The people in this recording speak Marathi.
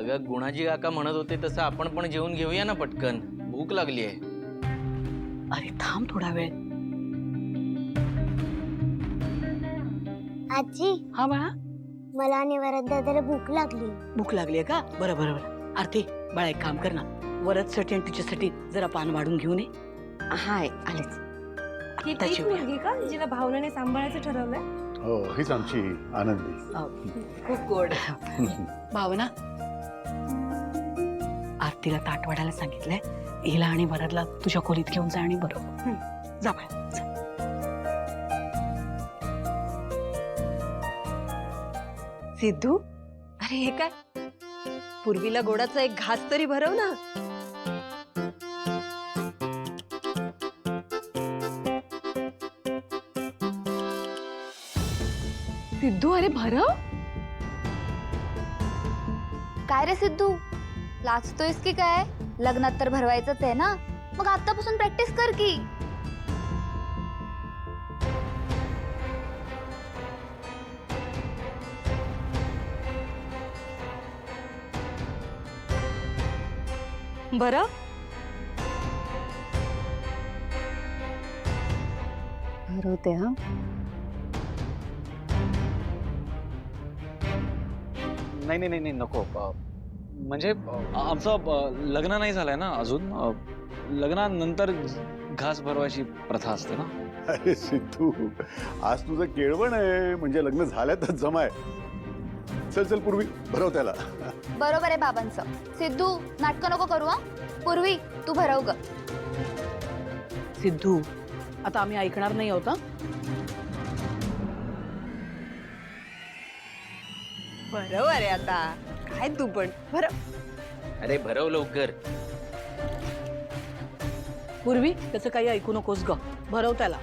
अगं गुणाजी काका म्हणत होते तसं आपण पण जेवून घेऊया ना पटकन, भूक लागली आहे. अरे थांब थोडा वेळ. आजी हा बाळा, मला आणि वरद दादाला भूक लागली. भूक लागली का? बरं बरं बरं. आरती बाळा एक काम कर ना, वरदसाठी आणि तुझ्यासाठी जरा पान वाढून घेऊन ये. हाय आलेच. ही तीच मुलगी का जिला भावनाने सांभाळायचं ठरवलंय? हो, हीच आमची आनंदी. खूप गोड. भावना, आरतीला ताट वाढायला सांगितलंय. हिला आणि वरदला तुझ्या खोलीत घेऊन जा आणि बरोबर जा बाळा जा. सिद्धू, अरे हे काय? पूर्वीला गोडाचा एक घास तरी भरव ना. सिद्धू, अरे भरव. काय रे सिद्धू, लाजतोयस की काय? लग्नात तर भरवायचंच आहे ना, मग आतापासून प्रॅक्टिस कर की. भरव. भरवते हा. नाही नाही नाही नको. म्हणजे आमचं लग्न नाही झालंय ना अजून. लग्नानंतर घास भरवायची प्रथा असते ना. अरे सिद्धू, आज तुझं केळवण आहे म्हणजे लग्न झाल्यातच जमाय. चल चल पूर्वी भरव त्याला. बरोबर आहे बाबांचं. सिद्धू नाटकं नको करू हा. पूर्वी तू भरव ग. सिद्धू, आता आम्ही ऐकणार नाही आहोत. भरव अरे आता काय तू पण भरव. अरे भरव लवकर. पूर्वी त्याचं काही ऐकू नकोस ग, भरव त्याला.